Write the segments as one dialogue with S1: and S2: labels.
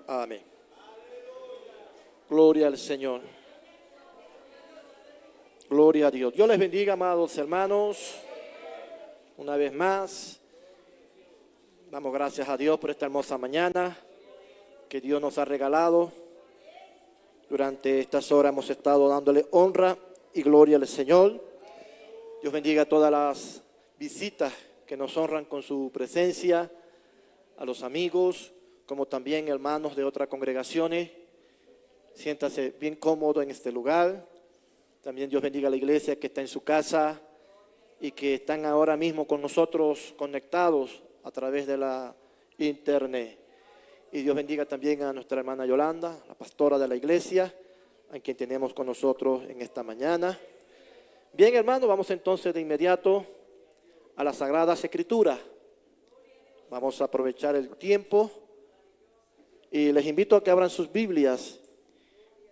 S1: Amén. Gloria al Señor. Gloria a Dios. Dios les bendiga, amados hermanos. Una vez más, damos gracias a Dios por esta hermosa mañana que Dios nos ha regalado. Durante estas horas hemos estado dándole honra y gloria al Señor. Dios bendiga a todas las visitas que nos honran con su presencia, a los amigos, como también hermanos de otras congregaciones. Siéntase bien cómodo en este lugar. También Dios bendiga a la iglesia que está en su casa y que están ahora mismo con nosotros conectados a través de la internet. Y Dios bendiga también a nuestra hermana Yolanda, la pastora de la iglesia, a quien tenemos con nosotros en esta mañana. Bien, hermanos, vamos entonces de inmediato a las Sagradas Escrituras. Vamos a aprovechar el tiempo y les invito a que abran sus Biblias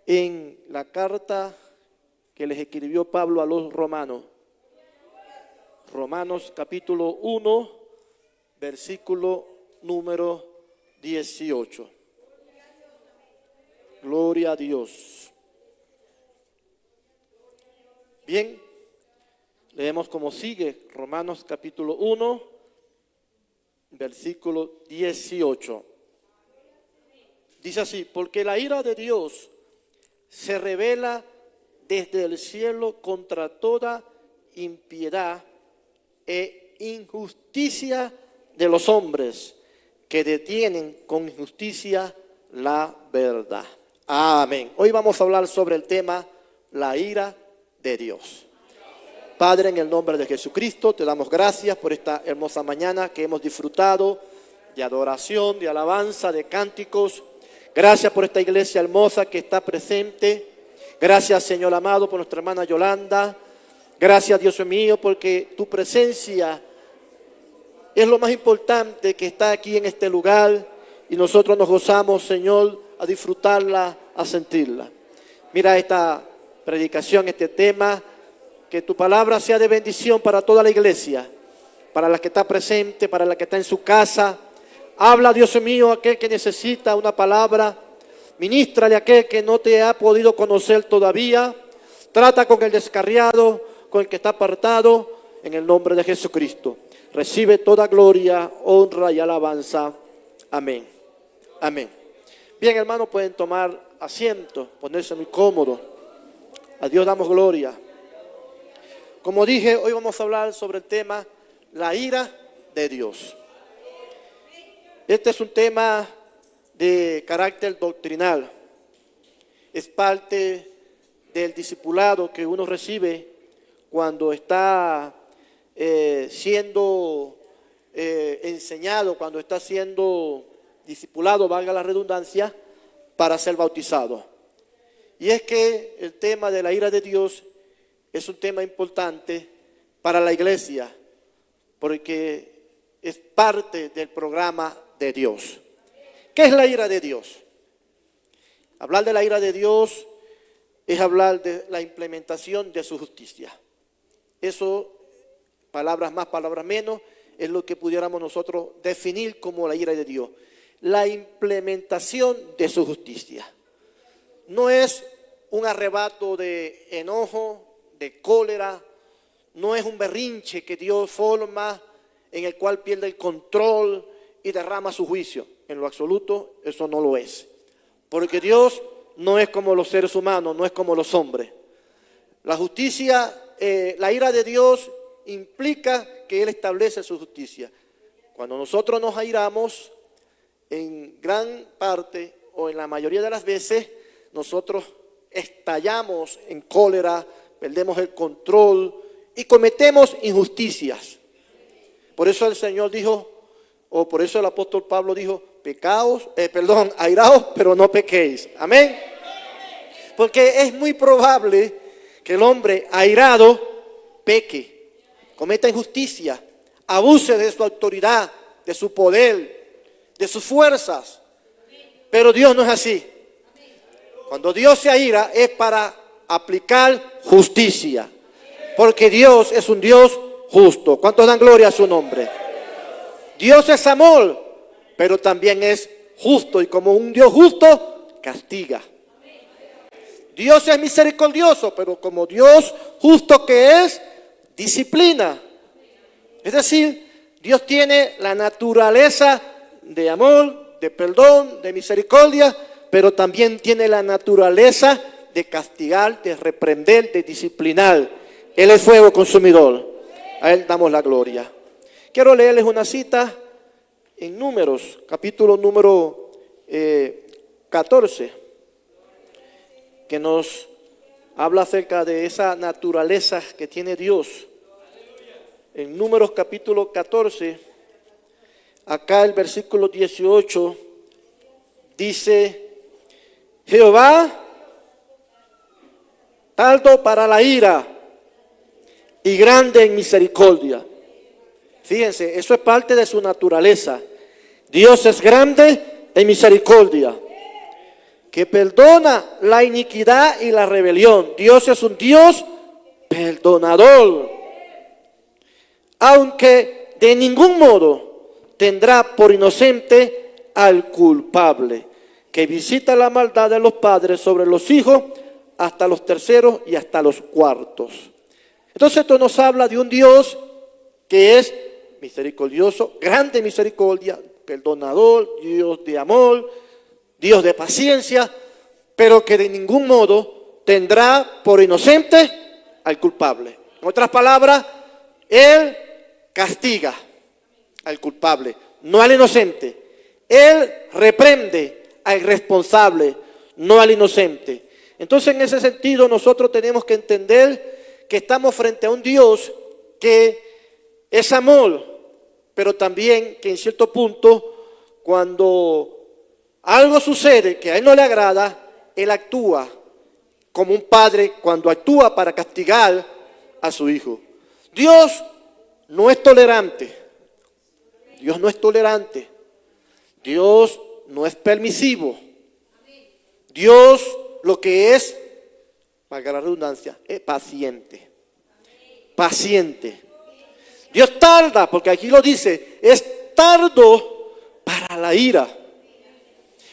S1: en la carta que les escribió Pablo a los romanos. Romanos capítulo 1, versículo número 18. Gloria a Dios. Bien, leemos como sigue, Romanos capítulo 1, versículo 18. Dice así: porque la ira de Dios se revela desde el cielo contra toda impiedad e injusticia de los hombres que detienen con injusticia la verdad. Amén. Hoy vamos a hablar sobre el tema la ira de Dios. Padre, en el nombre de Jesucristo, te damos gracias por esta hermosa mañana que hemos disfrutado de adoración, de alabanza, de cánticos. Gracias por esta iglesia hermosa que está presente. Gracias, Señor amado, por nuestra hermana Yolanda. Gracias, Dios mío, porque tu presencia es lo más importante que está aquí en este lugar. Y nosotros nos gozamos, Señor, a disfrutarla, a sentirla. Mira esta predicación, este tema. Que tu palabra sea de bendición para toda la iglesia, para la que está presente, para la que está en su casa. Habla, Dios mío, a aquel que necesita una palabra. Ministrale a aquel que no te ha podido conocer todavía. Trata con el descarriado, con el que está apartado, en el nombre de Jesucristo. Recibe toda gloria, honra y alabanza. Amén. Amén. Bien, hermanos, pueden tomar asiento, ponerse muy cómodo. A Dios damos gloria. Como dije, hoy vamos a hablar sobre el tema la ira de Dios. Este es un tema de carácter doctrinal. Es parte del discipulado que uno recibe cuando está siendo enseñado, cuando está siendo discipulado, valga la redundancia, para ser bautizado. Y es que el tema de la ira de Dios es un tema importante para la iglesia, porque es parte del programa de Dios. ¿Qué es la ira de Dios? Hablar de la ira de Dios es hablar de la implementación de su justicia. Eso, palabras más, palabras menos, es lo que pudiéramos nosotros definir como la ira de Dios. La implementación de su justicia. No es un arrebato de enojo, de cólera, no es un berrinche que Dios forma en el cual pierde el control y derrama su juicio. En lo absoluto, eso no lo es. Porque Dios no es como los seres humanos, no es como los hombres. La justicia, la ira de Dios implica que Él establece su justicia. Cuando nosotros nos airamos, en gran parte o en la mayoría de las veces, nosotros estallamos en cólera, perdemos el control y cometemos injusticias. Por eso el Señor dijo, o por eso el apóstol Pablo dijo, airaos, pero no pequéis. Amén. Porque es muy probable que el hombre airado peque, cometa injusticia, abuse de su autoridad, de su poder, de sus fuerzas. Pero Dios no es así. Cuando Dios se aira es para aplicar justicia, porque Dios es un Dios ¿Cuántos dan gloria a su nombre? Dios es amor, pero también es justo y como un Dios justo, castiga. Dios es misericordioso, pero como Dios justo que es, disciplina. Es decir, Dios tiene la naturaleza de amor, de perdón, de misericordia, pero también tiene la naturaleza de castigar, de reprender, de disciplinar. Él es fuego consumidor. A Él damos la gloria. Quiero leerles una cita en Números, capítulo número 14, que nos habla acerca de esa naturaleza que tiene Dios. En Números capítulo 14, acá el versículo 18 dice: Jehová tardo para la ira y grande en misericordia. Fíjense, eso es parte de su naturaleza. Dios es grande en misericordia, que perdona la iniquidad y la rebelión. Dios es un Dios perdonador, aunque de ningún modo tendrá por inocente al culpable, que visita la maldad de los padres sobre los hijos hasta los terceros y hasta los cuartos. Entonces esto nos habla de un Dios que es misericordioso, grande en misericordia, perdonador, Dios de amor, Dios de paciencia, pero que de ningún modo tendrá por inocente al culpable. En otras palabras, Él castiga al culpable, no al inocente. Él reprende al responsable, no al inocente. Entonces, en ese sentido, nosotros tenemos que entender que estamos frente a un Dios que es amor, pero también que en cierto punto, cuando algo sucede que a Él no le agrada, Él actúa como un padre cuando actúa para castigar a su hijo. Dios no es tolerante. Dios no es tolerante. Dios no es permisivo. Dios lo que es, valga la redundancia, es paciente. Paciente. Dios tarda, porque aquí lo dice, es tardo para la ira.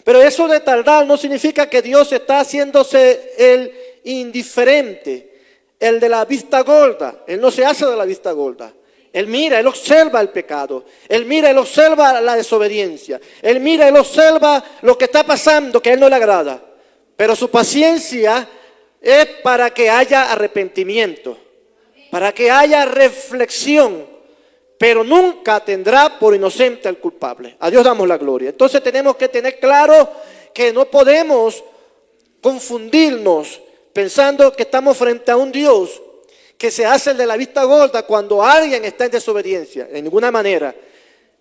S1: Pero eso de tardar no significa que Dios está haciéndose el indiferente, el de la vista gorda. Él no se hace de la vista gorda. Él mira, Él observa el pecado. Él mira, Él observa la desobediencia. Él mira, Él observa lo que está pasando que a Él no le agrada. Pero su paciencia es para que haya arrepentimiento, para que haya reflexión, pero nunca tendrá por inocente al culpable. A Dios damos la gloria. Entonces tenemos que tener claro que no podemos confundirnos pensando que estamos frente a un Dios que se hace el de la vista gorda cuando alguien está en desobediencia, en ninguna manera,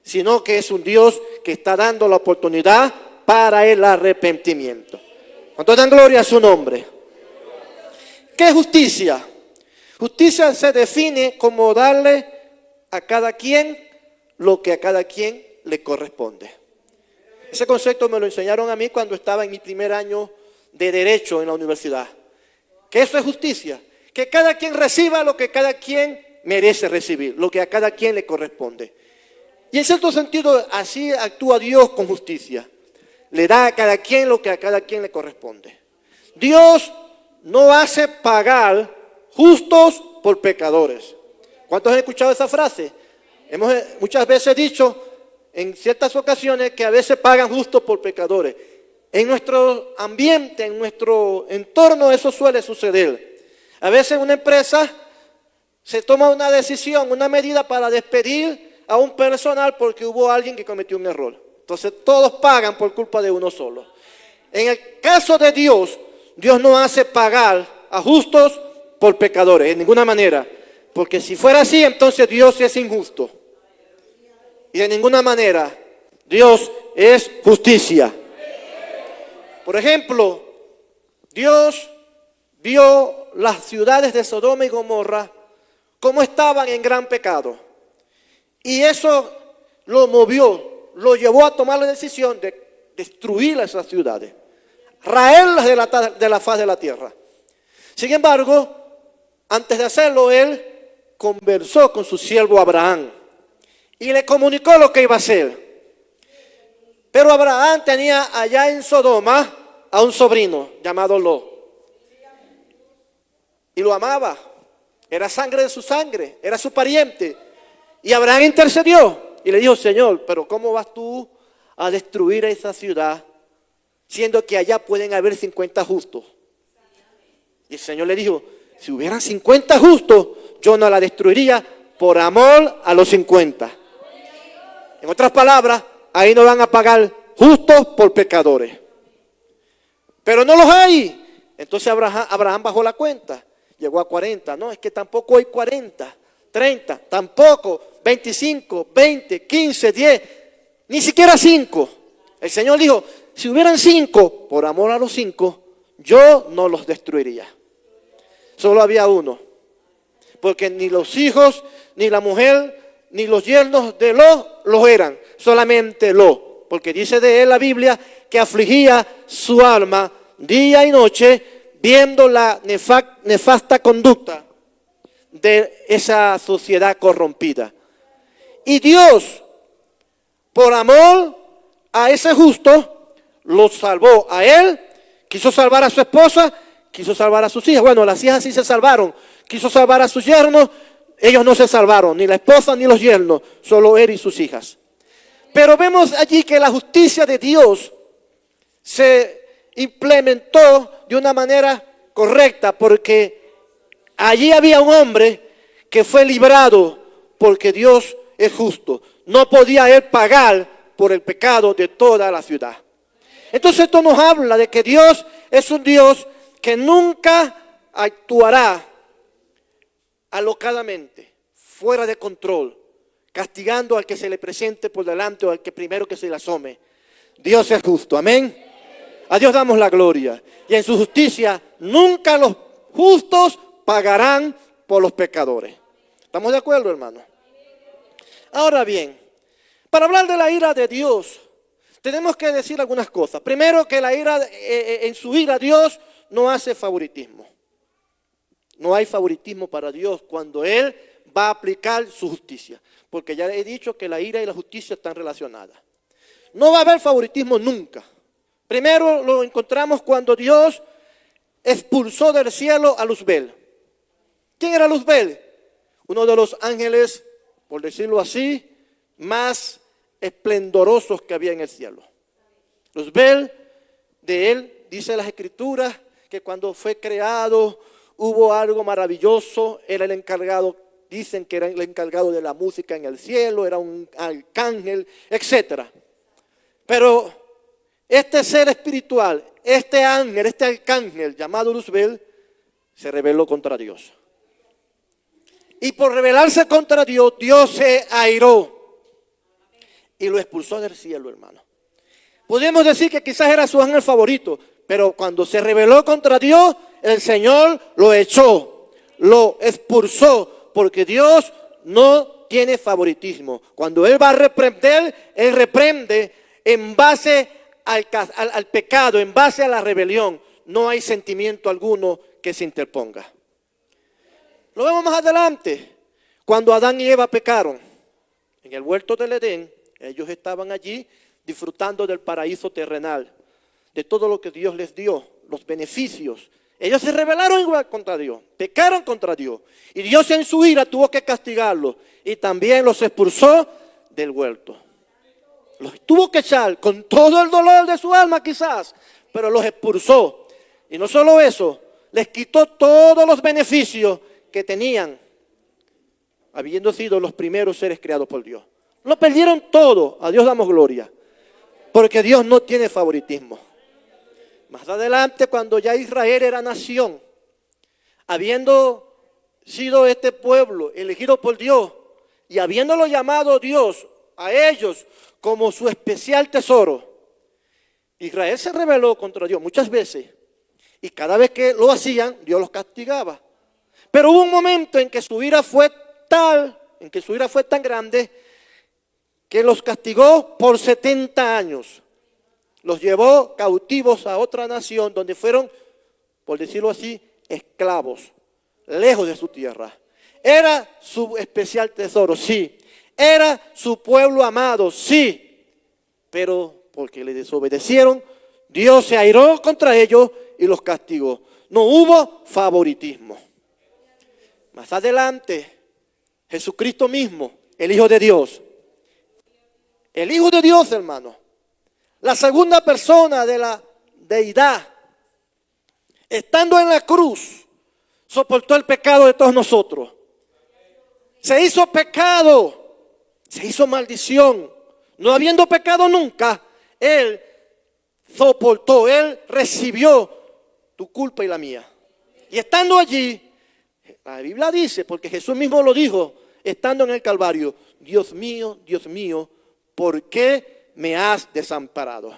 S1: sino que es un Dios que está dando la oportunidad para el arrepentimiento. ¿Cuántos dan gloria a su nombre? ¿Qué es justicia? Justicia se define como darle a cada quien lo que a cada quien le corresponde. Ese concepto me lo enseñaron a mí cuando estaba en mi primer año de Derecho en la universidad. Que eso es justicia. Que cada quien reciba lo que cada quien merece recibir, lo que a cada quien le corresponde. Y en cierto sentido así actúa Dios con justicia. Le da a cada quien lo que a cada quien le corresponde. Dios no hace pagar justos por pecadores. ¿Cuántos han escuchado esa frase? Hemos muchas veces dicho en ciertas ocasiones que a veces pagan justos por pecadores. En nuestro ambiente, en nuestro entorno eso suele suceder. A veces una empresa se toma una decisión, una medida para despedir a un personal porque hubo alguien que cometió un error. Entonces todos pagan por culpa de uno solo. En el caso de Dios, Dios no hace pagar a justos por pecadores, en ninguna manera. Porque si fuera así, entonces Dios es injusto. Y de ninguna manera, Dios es justicia. Por ejemplo, Dios vio las ciudades de Sodoma y Gomorra como estaban en gran pecado. Y eso lo movió, lo llevó a tomar la decisión de destruir esas ciudades, raerlas de la faz de la tierra. Sin embargo, antes de hacerlo, Él conversó con su siervo Abraham y le comunicó lo que iba a hacer. Pero Abraham tenía allá en Sodoma a un sobrino llamado Lot. Y lo amaba. Era sangre de su sangre, era su pariente. Y Abraham intercedió y le dijo: Señor, pero ¿cómo vas tú a destruir esa ciudad, siendo que allá pueden haber 50 justos? Y el Señor le dijo: si hubieran 50 justos, yo no la destruiría por amor a los 50. En otras palabras, ahí no van a pagar justos por pecadores. Pero no los hay. Entonces Abraham bajó la cuenta. Llegó a 40. No, es que tampoco hay 40, 30, tampoco 25, 20, 15, 10, ni siquiera 5. El Señor dijo: si hubieran 5, por amor a los 5, yo no los destruiría. Solo había uno. Porque ni los hijos, ni la mujer, ni los yernos de Lot lo eran. Solamente Lot. Porque dice de él la Biblia que afligía su alma día y noche, viendo la nefasta conducta de esa sociedad corrompida. Y Dios, por amor a ese justo, lo salvó a él, quiso salvar a su esposa, quiso salvar a sus hijas. Bueno, las hijas sí se salvaron. Quiso salvar a sus yernos, ellos no se salvaron, ni la esposa ni los yernos, solo él y sus hijas. Pero vemos allí que la justicia de Dios se implementó de una manera correcta, porque allí había un hombre que fue librado porque Dios es justo. No podía él pagar por el pecado de toda la ciudad. Entonces esto nos habla de que Dios es un Dios que nunca actuará alocadamente, fuera de control, castigando al que se le presente por delante o al que primero que se le asome. Dios es justo, amén. A Dios damos la gloria. Y en su justicia nunca los justos pagarán por los pecadores. ¿Estamos de acuerdo, hermano? Ahora bien, para hablar de la ira de Dios, tenemos que decir algunas cosas. Primero, que la ira, en su ira Dios no hace favoritismo. No hay favoritismo para Dios cuando Él va a aplicar su justicia. Porque ya he dicho que la ira y la justicia están relacionadas. No va a haber favoritismo nunca. Primero lo encontramos cuando Dios expulsó del cielo a Luzbel. ¿Quién era Luzbel? Uno de los ángeles, por decirlo así, más esplendorosos que había en el cielo. Luzbel, de él dice las Escrituras que cuando fue creado hubo algo maravilloso. Era el encargado, dicen que era el encargado de la música en el cielo, era un arcángel, etc. Pero este ser espiritual, este ángel, este arcángel llamado Luzbel, se rebeló contra Dios. Y por rebelarse contra Dios, Dios se airó y lo expulsó del cielo, hermano. Podemos decir que quizás era su ángel favorito, pero cuando se rebeló contra Dios, el Señor lo echó, lo expulsó, porque Dios no tiene favoritismo. Cuando Él va a reprender, Él reprende en base al pecado, en base a la rebelión. No hay sentimiento alguno que se interponga. Lo vemos más adelante, cuando Adán y Eva pecaron en el huerto del Edén. Ellos estaban allí disfrutando del paraíso terrenal, de todo lo que Dios les dio, los beneficios. Ellos se rebelaron igual contra Dios, pecaron contra Dios. Y Dios en su ira tuvo que castigarlos y también los expulsó del huerto. Los tuvo que echar con todo el dolor de su alma quizás, pero los expulsó. Y no solo eso, les quitó todos los beneficios que tenían, habiendo sido los primeros seres creados por Dios. Lo perdieron todo. A Dios damos gloria, porque Dios no tiene favoritismo. Más adelante, cuando ya Israel era nación, habiendo sido este pueblo elegido por Dios y habiéndolo llamado Dios a ellos como su especial tesoro, Israel se rebeló contra Dios muchas veces, y cada vez que lo hacían, Dios los castigaba. Pero hubo un momento en que su ira fue tan grande, que los castigó por 70 años. Los llevó cautivos a otra nación donde fueron, por decirlo así, esclavos, lejos de su tierra. Era su especial tesoro, sí. Era su pueblo amado, sí. Pero porque le desobedecieron, Dios se airó contra ellos y los castigó. No hubo favoritismo. Más adelante, Jesucristo mismo, el Hijo de Dios, hermano, la segunda persona de la deidad, estando en la cruz, soportó el pecado de todos nosotros. Se hizo pecado, se hizo maldición. No habiendo pecado nunca, Él soportó, Él recibió tu culpa y la mía. Y estando allí, la Biblia dice, porque Jesús mismo lo dijo, estando en el Calvario, Dios mío, ¿por qué me has desamparado?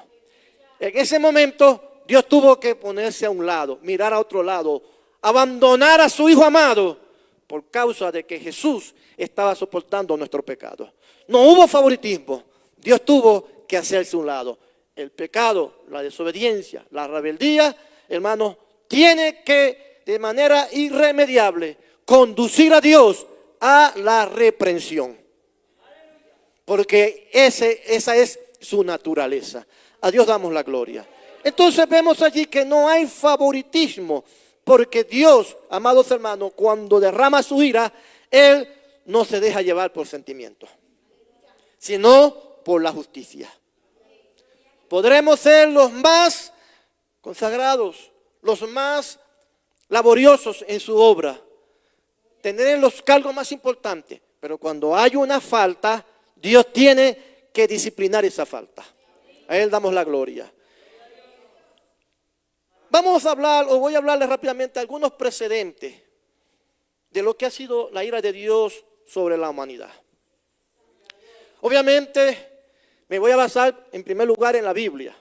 S1: En ese momento, Dios tuvo que ponerse a un lado, mirar a otro lado, abandonar a su Hijo amado, por causa de que Jesús estaba soportando nuestro pecado. No hubo favoritismo. Dios tuvo que hacerse a un lado. El pecado, la desobediencia, la rebeldía, hermanos, tiene que de manera irremediable conducir a Dios a la reprensión. Porque esa es su naturaleza. A Dios damos la gloria. Entonces vemos allí que no hay favoritismo. Porque Dios, amados hermanos, cuando derrama su ira, Él no se deja llevar por sentimientos, sino por la justicia. Podremos ser los más consagrados, los más laboriosos en su obra, tener los cargos más importantes, pero cuando hay una falta, Dios tiene que disciplinar esa falta. A Él damos la gloria. Vamos a hablar, o voy a hablarles rápidamente algunos precedentes de lo que ha sido la ira de Dios sobre la humanidad. Obviamente, me voy a basar en primer lugar en la Biblia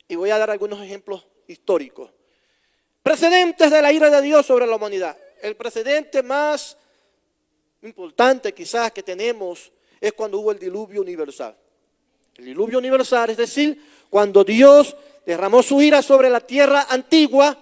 S1: y voy a dar algunos ejemplos históricos. Precedentes de la ira de Dios sobre la humanidad. El precedente más importante quizás que tenemos es cuando hubo el diluvio universal. El diluvio universal, es decir, cuando Dios derramó su ira sobre la tierra antigua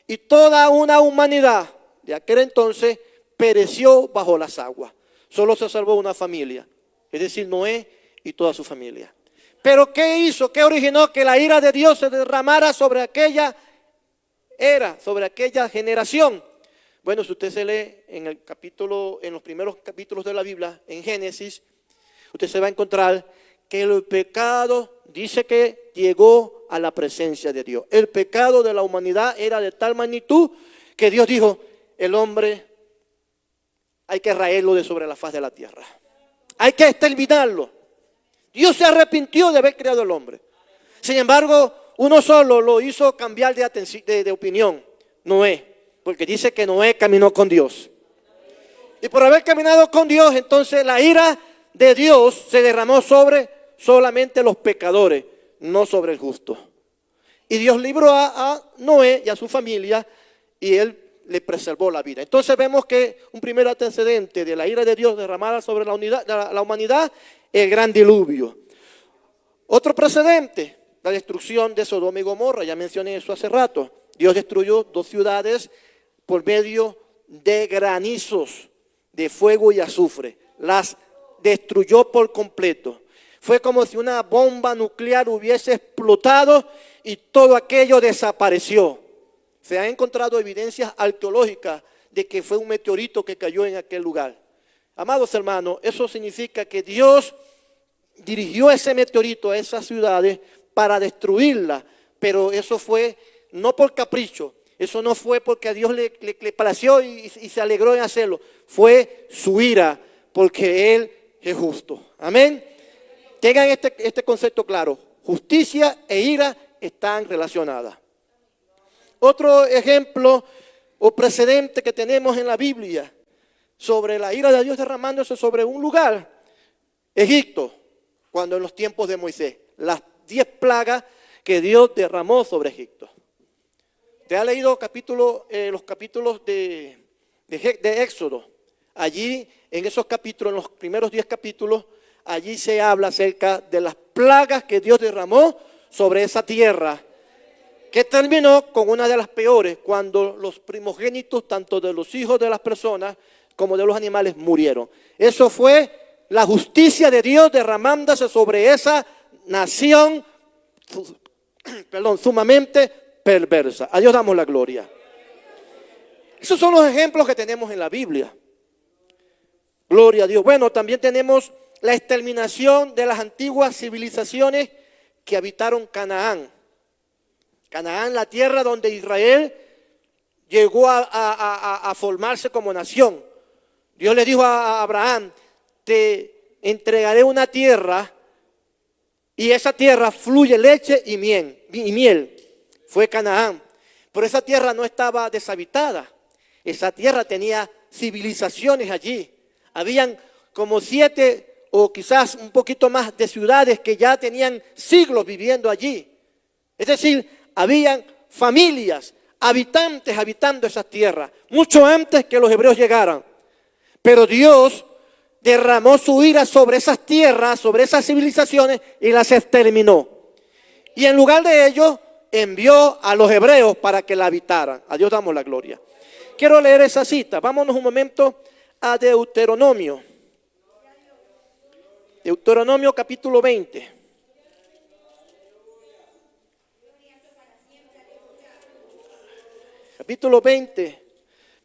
S1: y toda una humanidad de aquel entonces pereció bajo las aguas. Solo se salvó una familia, es decir, Noé y toda su familia. Pero ¿qué hizo? ¿Qué originó que la ira de Dios se derramara sobre aquella era, sobre aquella generación? Bueno, si usted se lee en los primeros capítulos de la Biblia, en Génesis, usted se va a encontrar que el pecado dice que llegó a la presencia de Dios. El pecado de la humanidad era de tal magnitud que Dios dijo, el hombre hay que raerlo de sobre la faz de la tierra. Hay que exterminarlo. Dios se arrepintió de haber creado al hombre. Sin embargo, uno solo lo hizo cambiar de opinión, Noé, porque dice que Noé caminó con Dios. Y por haber caminado con Dios, entonces la ira de Dios se derramó sobre solamente los pecadores, no sobre el justo. Y Dios libró a Noé y a su familia y Él le preservó la vida. Entonces vemos que un primer antecedente de la ira de Dios derramada sobre la humanidad, el gran diluvio. Otro precedente, la destrucción de Sodoma y Gomorra, ya mencioné eso hace rato. Dios destruyó 2 ciudades por medio de granizos de fuego y azufre. Las destruyó por completo. Fue como si una bomba nuclear hubiese explotado y todo aquello desapareció. Se han encontrado evidencias arqueológicas de que fue un meteorito que cayó en aquel lugar. Amados hermanos, eso significa que Dios dirigió ese meteorito a esas ciudades para destruirlas, pero eso fue no por capricho, eso no fue porque a Dios le plació y se alegró en hacerlo, fue su ira, porque Él es justo. Amén. Tengan este concepto claro, justicia e ira están relacionadas. Otro ejemplo o precedente que tenemos en la Biblia sobre la ira de Dios derramándose sobre un lugar, Egipto, cuando en los tiempos de Moisés, las 10 plagas que Dios derramó sobre Egipto. ¿Te ha leído los capítulos de Éxodo? Allí, en esos capítulos, en los primeros 10 capítulos, allí se habla acerca de las plagas que Dios derramó sobre esa tierra, que terminó con una de las peores, cuando los primogénitos, tanto de los hijos de las personas como de los animales, murieron. Eso fue la justicia de Dios derramándose sobre esa nación, sumamente perversa. A Dios damos la gloria. Esos son los ejemplos que tenemos en la Biblia. Gloria a Dios. Bueno, también tenemos la exterminación de las antiguas civilizaciones que habitaron Canaán. Canaán, la tierra donde Israel llegó a formarse como nación. Dios le dijo a Abraham, te entregaré una tierra y esa tierra fluye leche y miel. Fue Canaán. Pero esa tierra no estaba deshabitada. Esa tierra tenía civilizaciones allí. Habían como 7 o quizás un poquito más de ciudades que ya tenían siglos viviendo allí. Es decir, habían familias, habitantes habitando esas tierras, mucho antes que los hebreos llegaran. Pero Dios derramó su ira sobre esas tierras, sobre esas civilizaciones y las exterminó. Y en lugar de ello, envió a los hebreos para que la habitaran. A Dios damos la gloria. Quiero leer esa cita. Vámonos un momento a Deuteronomio. Deuteronomio capítulo 20. Capítulo 20,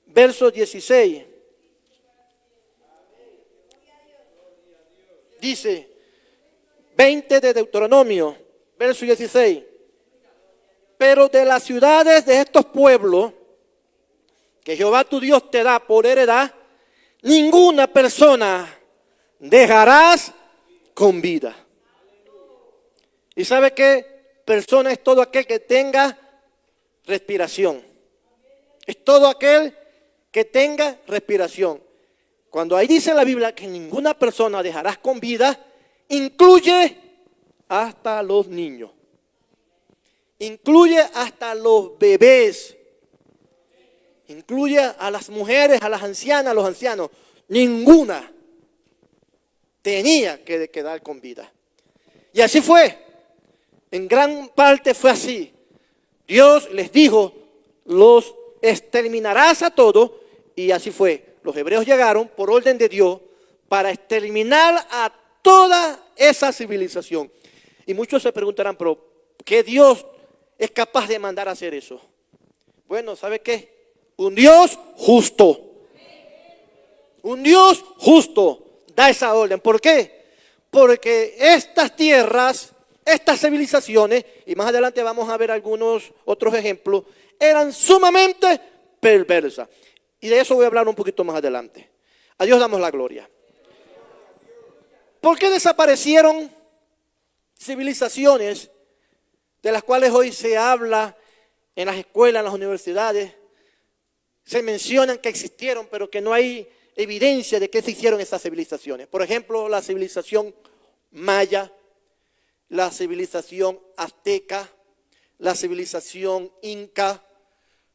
S1: verso 16. Dice, 20 de Deuteronomio, verso 16. Pero de las ciudades de estos pueblos, que Jehová tu Dios te da por heredad, ninguna persona dejarás con vida. ¿Y sabe qué? Persona es todo aquel que tenga respiración. Es todo aquel que tenga respiración. Cuando ahí dice la Biblia que ninguna persona dejarás con vida, incluye hasta los niños. Incluye hasta los bebés. Incluye a las mujeres, a las ancianas, a los ancianos. Ninguna tenía que quedar con vida. Y así fue. En gran parte fue así. Dios les dijo, los exterminarás a todos. Y así fue. Los hebreos llegaron por orden de Dios para exterminar a toda esa civilización. Y muchos se preguntarán, pero ¿qué Dios es capaz de mandar a hacer eso? Bueno, ¿sabe qué? Un Dios justo. Un Dios justo da esa orden. ¿Por qué? Porque estas tierras, estas civilizaciones, y más adelante vamos a ver algunos otros ejemplos, eran sumamente perversas. Y de eso voy a hablar un poquito más adelante. A Dios damos la gloria. ¿Por qué desaparecieron civilizaciones de las cuales hoy se habla en las escuelas, en las universidades? Se mencionan que existieron, pero que no hay evidencia de que se hicieron esas civilizaciones. Por ejemplo, la civilización maya, la civilización azteca, la civilización inca.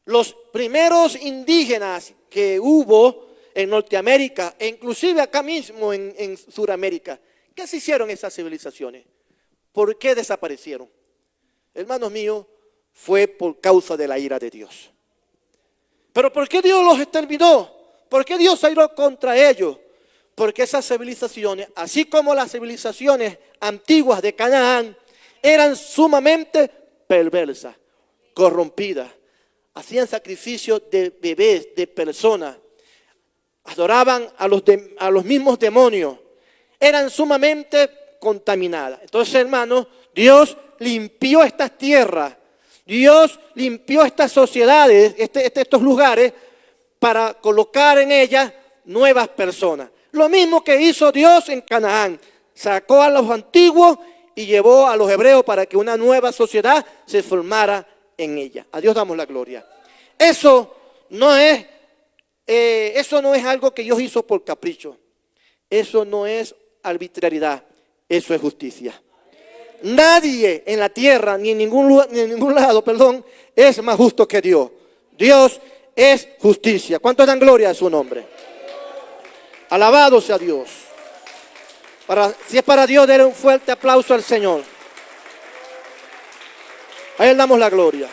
S1: Los primeros indígenas que hubo en Norteamérica e inclusive acá mismo en Sudamérica, ¿qué se hicieron esas civilizaciones? ¿Por qué desaparecieron? Hermanos míos, fue por causa de la ira de Dios. ¿Pero por qué Dios los exterminó? ¿Por qué Dios se iró contra ellos? Porque esas civilizaciones, así como las civilizaciones antiguas de Canaán, eran sumamente perversas, corrompidas. Hacían sacrificios de bebés, de personas. Adoraban a los mismos demonios. Eran sumamente contaminadas. Entonces, hermanos, Dios limpió estas tierras. Dios limpió estas sociedades, estos lugares, para colocar en ellas nuevas personas. Lo mismo que hizo Dios en Canaán. Sacó a los antiguos y llevó a los hebreos para que una nueva sociedad se formara en ella. A Dios damos la gloria. Eso no es algo que Dios hizo por capricho. Eso no es arbitrariedad. Eso es justicia. Nadie en la tierra, ni en ningún lado, es más justo que Dios. Dios es justicia. ¿Cuántos dan gloria a su nombre? Alabado sea Dios. Si es para Dios, denle un fuerte aplauso al Señor. A Él damos la gloria.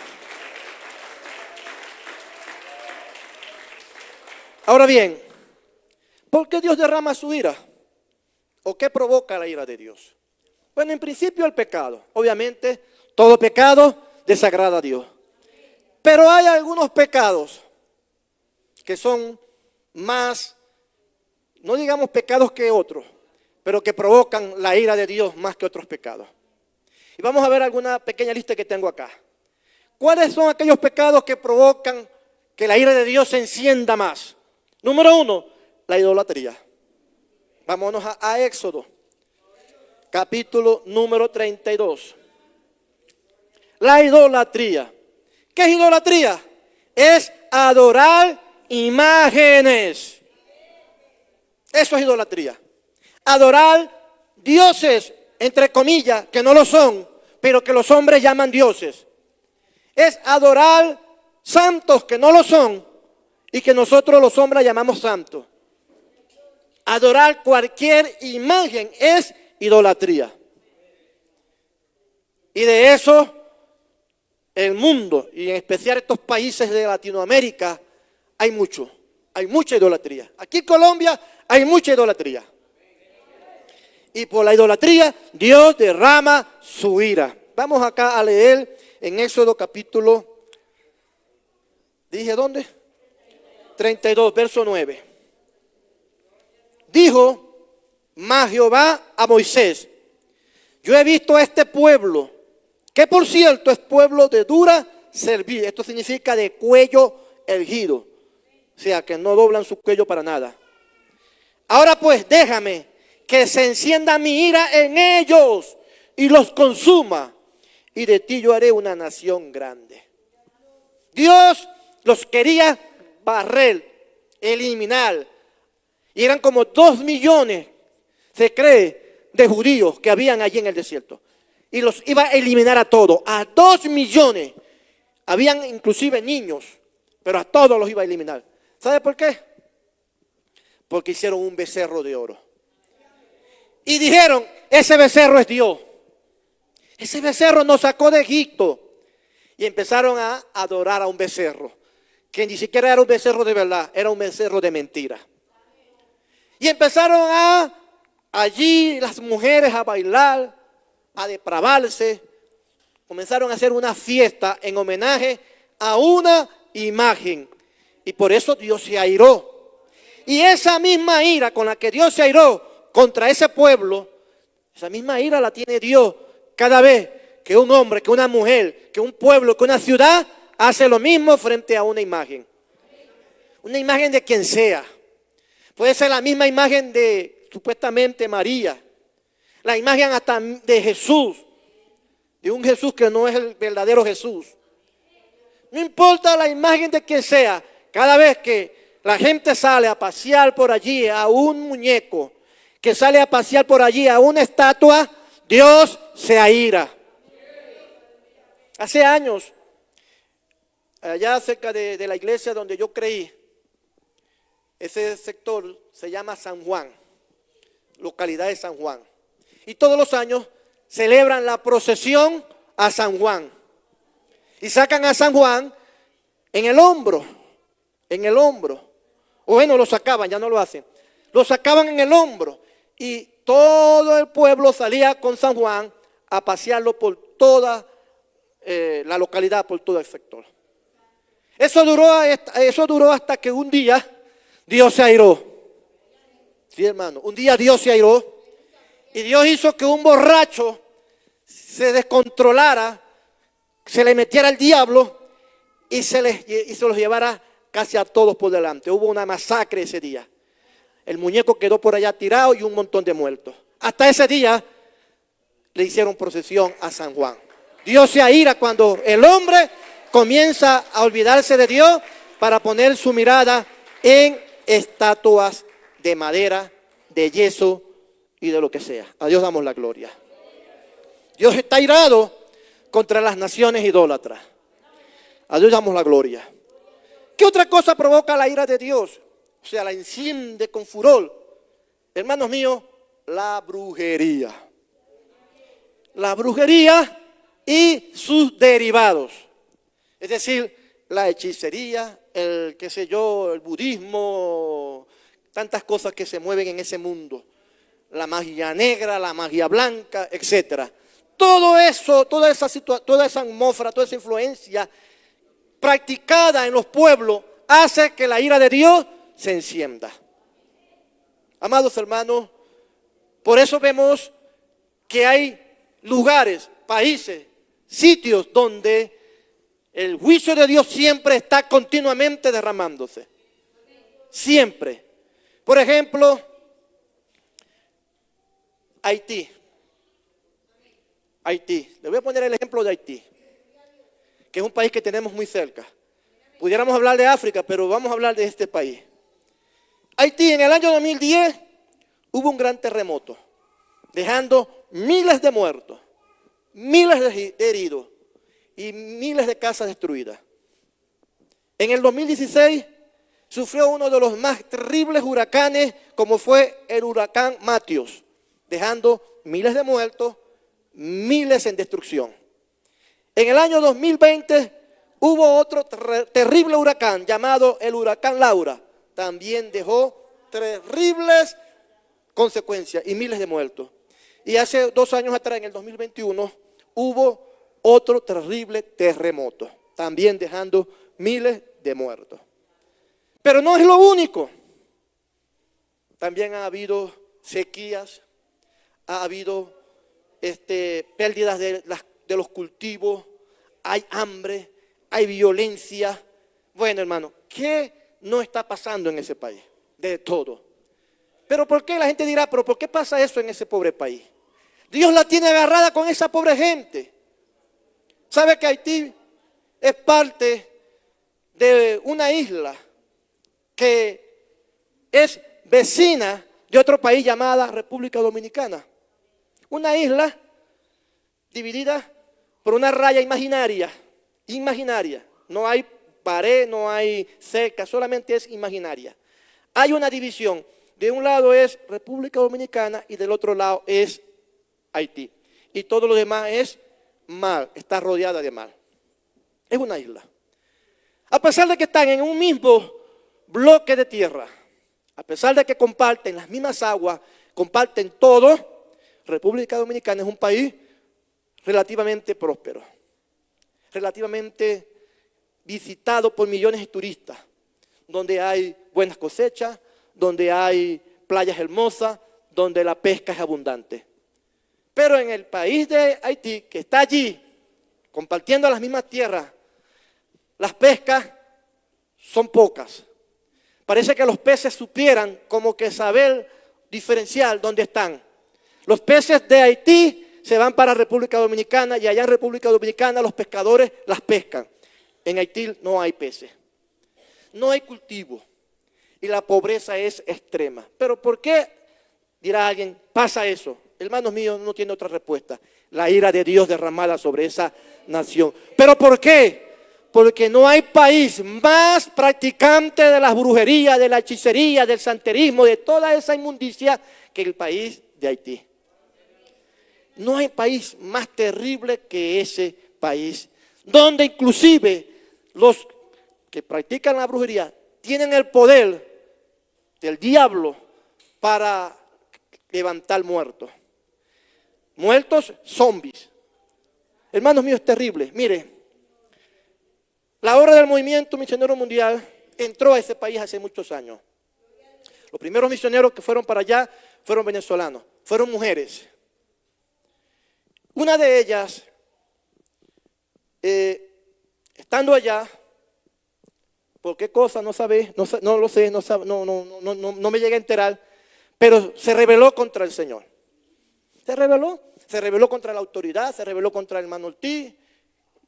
S1: Ahora bien, ¿por qué Dios derrama su ira? ¿O qué provoca la ira de Dios? Bueno, en principio el pecado. Obviamente, todo pecado desagrada a Dios. Pero hay algunos pecados que son más, no digamos pecados que otros, pero que provocan la ira de Dios más que otros pecados. Y vamos a ver alguna pequeña lista que tengo acá. ¿Cuáles son aquellos pecados que provocan que la ira de Dios se encienda más? Número 1, la idolatría. Vámonos a Éxodo, capítulo número 32. La idolatría. ¿Qué es idolatría? Es adorar imágenes. Eso es idolatría. Adorar dioses, entre comillas, que no lo son, pero que los hombres llaman dioses. Es adorar santos que no lo son y que nosotros los hombres llamamos santos. Adorar cualquier imagen es idolatría. Y de eso el mundo, y en especial estos países de Latinoamérica, hay mucha idolatría. Aquí en Colombia hay mucha idolatría. Y por la idolatría Dios derrama su ira. Vamos acá a leer en Éxodo capítulo, ¿dije dónde? 32, verso 9. Dijo más Jehová a Moisés: yo he visto a este pueblo, que por cierto es pueblo de dura cerviz. Esto significa de cuello erguido. O sea, que no doblan su cuello para nada. Ahora pues, déjame que se encienda mi ira en ellos y los consuma. Y de ti yo haré una nación grande. Dios los quería barrer, eliminar. Y eran como 2 millones, se cree, de judíos que habían allí en el desierto. Y los iba a eliminar a todos, a 2 millones. Habían inclusive niños, pero a todos los iba a eliminar. ¿Sabe por qué? Porque hicieron un becerro de oro. Y dijeron, ese becerro es Dios. Ese becerro nos sacó de Egipto. Y empezaron a adorar a un becerro, que ni siquiera era un becerro de verdad, era un becerro de mentira. Y empezaron allí las mujeres a bailar, a depravarse. Comenzaron a hacer una fiesta en homenaje a una imagen. Y por eso Dios se airó. Y esa misma ira con la que Dios se airó contra ese pueblo, esa misma ira la tiene Dios cada vez que un hombre, que una mujer, que un pueblo, que una ciudad hace lo mismo frente a una imagen. Una imagen de quien sea. Puede ser la misma imagen de supuestamente María. La imagen hasta de Jesús. De un Jesús que no es el verdadero Jesús. No importa la imagen de quien sea. Cada vez que la gente sale a pasear por allí a un muñeco, que sale a pasear por allí a una estatua, Dios se aira. Hace años, allá cerca de la iglesia donde yo creí, ese sector se llama San Juan, localidad de San Juan. Y todos los años celebran la procesión a San Juan. Y sacan a San Juan en el hombro. O bueno, lo sacaban, ya no lo hacen. Lo sacaban en el hombro. Y todo el pueblo salía con San Juan a pasearlo por toda la localidad, por todo el sector. Eso duró hasta que un día Dios se airó. Sí, hermano, un día Dios se airó. Y Dios hizo que un borracho se descontrolara, se le metiera el diablo y se los llevara casi a todos por delante. Hubo una masacre ese día. El muñeco quedó por allá tirado y un montón de muertos. Hasta ese día le hicieron procesión a San Juan. Dios se aira cuando el hombre comienza a olvidarse de Dios para poner su mirada en estatuas de madera, de yeso y de lo que sea. A Dios damos la gloria. Dios está airado contra las naciones idólatras. A Dios damos la gloria. ¿Qué otra cosa provoca la ira de Dios? O sea, la enciende con furor. Hermanos míos, la brujería. La brujería y sus derivados. Es decir, la hechicería, el budismo, tantas cosas que se mueven en ese mundo. la magia negra, la magia blanca, etc. Todo eso, toda esa atmósfera, toda esa influencia practicada en los pueblos hace que la ira de Dios se encienda. Amados hermanos, por eso vemos que hay lugares, países, sitios donde el juicio de Dios siempre está continuamente derramándose. Siempre. Por ejemplo, Haití. Le voy a poner el ejemplo de Haití, que es un país que tenemos muy cerca. Pudiéramos hablar de África, pero vamos a hablar de este país. Haití, en el año 2010 hubo un gran terremoto, dejando miles de muertos, miles de heridos y miles de casas destruidas. En el 2016 sufrió uno de los más terribles huracanes, como fue el huracán Matios, dejando miles de muertos, miles en destrucción. En el año 2020 hubo otro terrible huracán llamado el huracán Laura. También dejó terribles consecuencias y miles de muertos. Y hace 2 años atrás, en el 2021, hubo otro terrible terremoto, también dejando miles de muertos. Pero no es lo único. También ha habido sequías, ha habido pérdidas de los cultivos, hay hambre, hay violencia. Bueno, hermano, ¿qué no está pasando en ese país? De todo. Pero ¿por qué? La gente dirá, pero ¿por qué pasa eso en ese pobre país? Dios la tiene agarrada con esa pobre gente. ¿Sabe que Haití es parte de una isla que es vecina de otro país llamada República Dominicana? Una isla dividida por una raya imaginaria. No hay pared, no hay cerca, solamente es imaginaria. Hay una división. De un lado es República Dominicana y del otro lado es Haití. Y todo lo demás es mar, está rodeada de mar. Es una isla. A pesar de que están en un mismo bloque de tierra, a pesar de que comparten las mismas aguas, comparten todo, República Dominicana es un país relativamente próspero, relativamente visitado por millones de turistas, donde hay buenas cosechas, donde hay playas hermosas, donde la pesca es abundante. Pero en el país de Haití, que está allí, compartiendo las mismas tierras, las pescas son pocas. Parece que los peces supieran como que saber diferenciar dónde están. Los peces de Haití se van para República Dominicana y allá en República Dominicana los pescadores las pescan. En Haití no hay peces, no hay cultivo y la pobreza es extrema. ¿Pero por qué, dirá alguien, pasa eso? Hermanos míos, no tiene otra respuesta. La ira de Dios derramada sobre esa nación. ¿Pero por qué? Porque no hay país más practicante de las brujerías, de la hechicería, del santerismo, de toda esa inmundicia que el país de Haití. No hay país más terrible que ese país, donde inclusive los que practican la brujería tienen el poder del diablo para levantar muertos. Muertos zombies. Hermanos míos, es terrible. Mire, la obra del movimiento misionero mundial entró a ese país hace muchos años. Los primeros misioneros que fueron para allá fueron venezolanos, fueron mujeres. Una de ellas, estando allá, ¿por qué cosa? No sabe, no lo sé, no me llegué a enterar, pero se rebeló contra el Señor. Se rebeló contra la autoridad, se rebeló contra el hermano Ortiz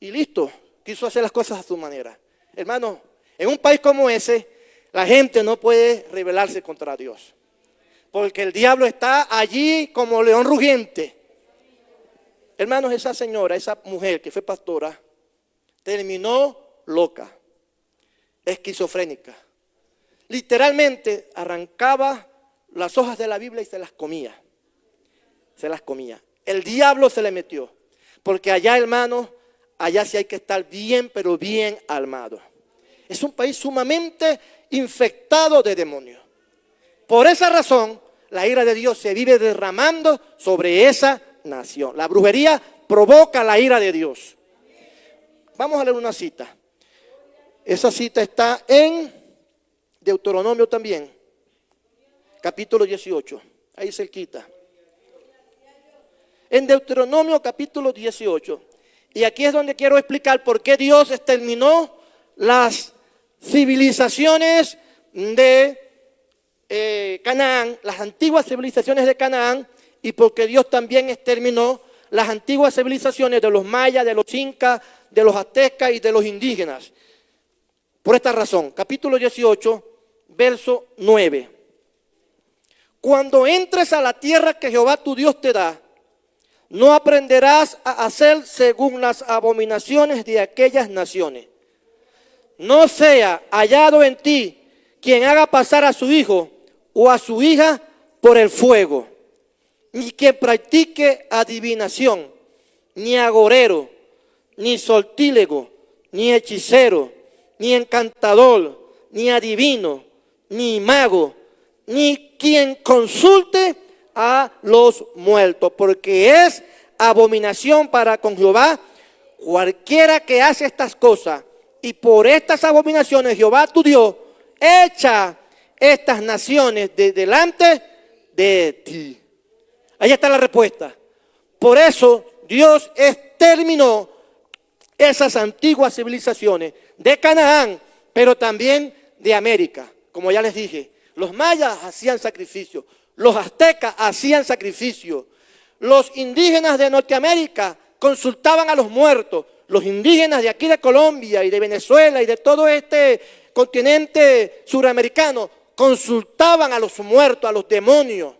S1: y listo, quiso hacer las cosas a su manera. Hermano, en un país como ese, la gente no puede rebelarse contra Dios, porque el diablo está allí como león rugiente. Hermanos, esa señora, esa mujer que fue pastora, terminó loca, esquizofrénica. Literalmente arrancaba las hojas de la Biblia y se las comía. El diablo se le metió, porque allá, hermanos, allá sí hay que estar bien, pero bien armado. Es un país sumamente infectado de demonios. Por esa razón, la ira de Dios se vive derramando sobre esa nación. La brujería provoca la ira de Dios. Vamos a leer una cita. Esa cita está en Deuteronomio también, capítulo 18, ahí cerquita. En Deuteronomio capítulo 18. Y aquí es donde quiero explicar por qué Dios exterminó las civilizaciones de Canaán, las antiguas civilizaciones de Canaán, y porque Dios también exterminó las antiguas civilizaciones de los mayas, de los incas, de los aztecas y de los indígenas. Por esta razón, capítulo 18, verso 9. Cuando entres a la tierra que Jehová tu Dios te da, no aprenderás a hacer según las abominaciones de aquellas naciones. No sea hallado en ti quien haga pasar a su hijo o a su hija por el fuego, ni quien practique adivinación, ni agorero, ni sortílego, ni hechicero, ni encantador, ni adivino, ni mago, ni quien consulte a los muertos, porque es abominación para con Jehová cualquiera que hace estas cosas. Y por estas abominaciones Jehová tu Dios echa estas naciones de delante de ti. Ahí está la respuesta. Por eso Dios exterminó esas antiguas civilizaciones de Canaán, pero también de América. Como ya les dije, los mayas hacían sacrificios, los aztecas hacían sacrificios, los indígenas de Norteamérica consultaban a los muertos, los indígenas de aquí de Colombia y de Venezuela y de todo este continente suramericano consultaban a los muertos, a los demonios.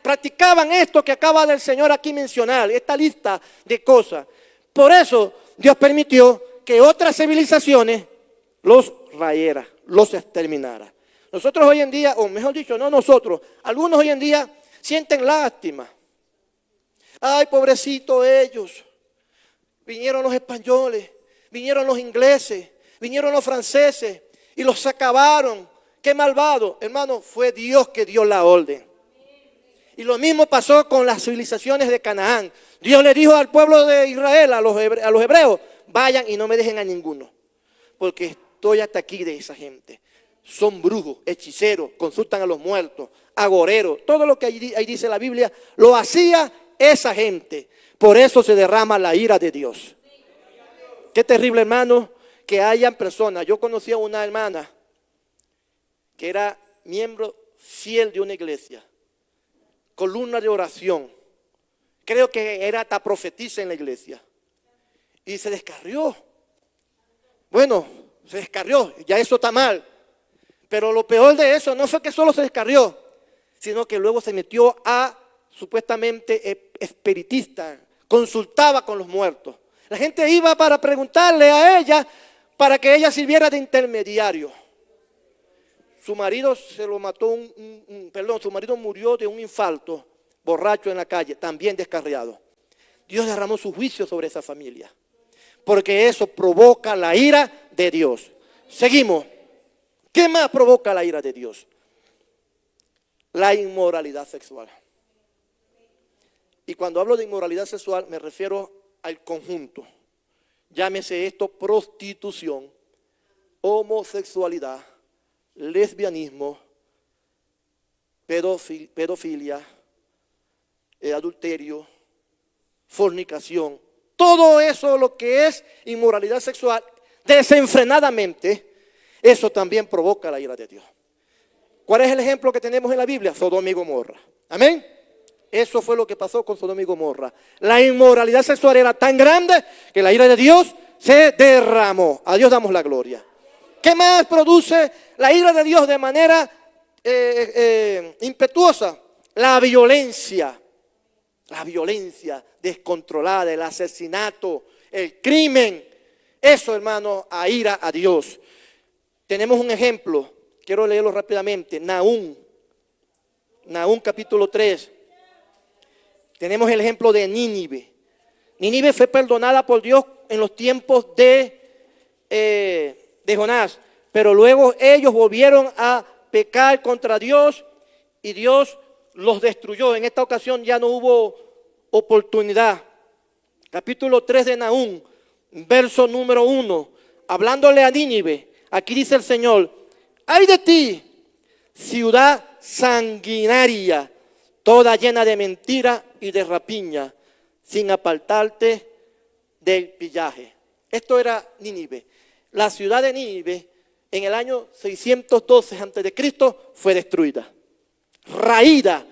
S1: Practicaban esto que acaba del Señor aquí mencionar, esta lista de cosas. Por eso Dios permitió que otras civilizaciones los rayara, los exterminara. Nosotros hoy en día, o mejor dicho, no nosotros, algunos hoy en día sienten lástima. Ay, pobrecito ellos. Vinieron los españoles, vinieron los ingleses, vinieron los franceses y los acabaron. Qué malvado. Hermano, fue Dios que dio la orden. Y lo mismo pasó con las civilizaciones de Canaán. Dios le dijo al pueblo de Israel, a los hebreos, vayan y no me dejen a ninguno, porque estoy hasta aquí de esa gente. Son brujos, hechiceros, consultan a los muertos, agoreros, todo lo que ahí dice la Biblia, lo hacía esa gente. Por eso se derrama la ira de Dios. Qué terrible, hermano, que hayan personas. Yo conocí a una hermana que era miembro fiel de una iglesia, columna de oración. Creo que era hasta profetisa en la iglesia. Y se descarrió. Bueno, se descarrió, ya eso está mal. Pero lo peor de eso no fue que solo se descarrió, sino que luego se metió a supuestamente espiritista, consultaba con los muertos. La gente iba para preguntarle a ella para que ella sirviera de intermediario. Su marido se lo mató, su marido murió de un infarto, borracho en la calle, también descarriado. Dios derramó su juicio sobre esa familia, porque eso provoca la ira de Dios. Seguimos. ¿Qué más provoca la ira de Dios? La inmoralidad sexual. Y cuando hablo de inmoralidad sexual me refiero al conjunto. Llámese esto prostitución, homosexualidad, lesbianismo, pedofilia, adulterio, fornicación. Todo eso, lo que es inmoralidad sexual, desenfrenadamente, eso también provoca la ira de Dios. ¿Cuál es el ejemplo que tenemos en la Biblia? Sodoma y Gomorra. Amén. Eso fue lo que pasó con Sodoma y Gomorra. La inmoralidad sexual era tan grande que la ira de Dios se derramó. A Dios damos la gloria. ¿Qué más produce la ira de Dios de manera impetuosa? La violencia descontrolada, el asesinato, el crimen. Eso, hermano, aira a Dios. Tenemos un ejemplo, quiero leerlo rápidamente. Nahum capítulo 3. Tenemos el ejemplo de Nínive. Nínive fue perdonada por Dios en los tiempos de Jonás, pero luego ellos volvieron a pecar contra Dios y Dios los destruyó. En esta ocasión ya no hubo oportunidad. Capítulo 3 de Nahum, verso número 1, hablándole a Nínive, aquí dice el Señor: ay de ti, ciudad sanguinaria, toda llena de mentira y de rapiña, sin apartarte del pillaje. Esto era Nínive. La ciudad de Nínive en el año 612 a.C. fue destruida, raída,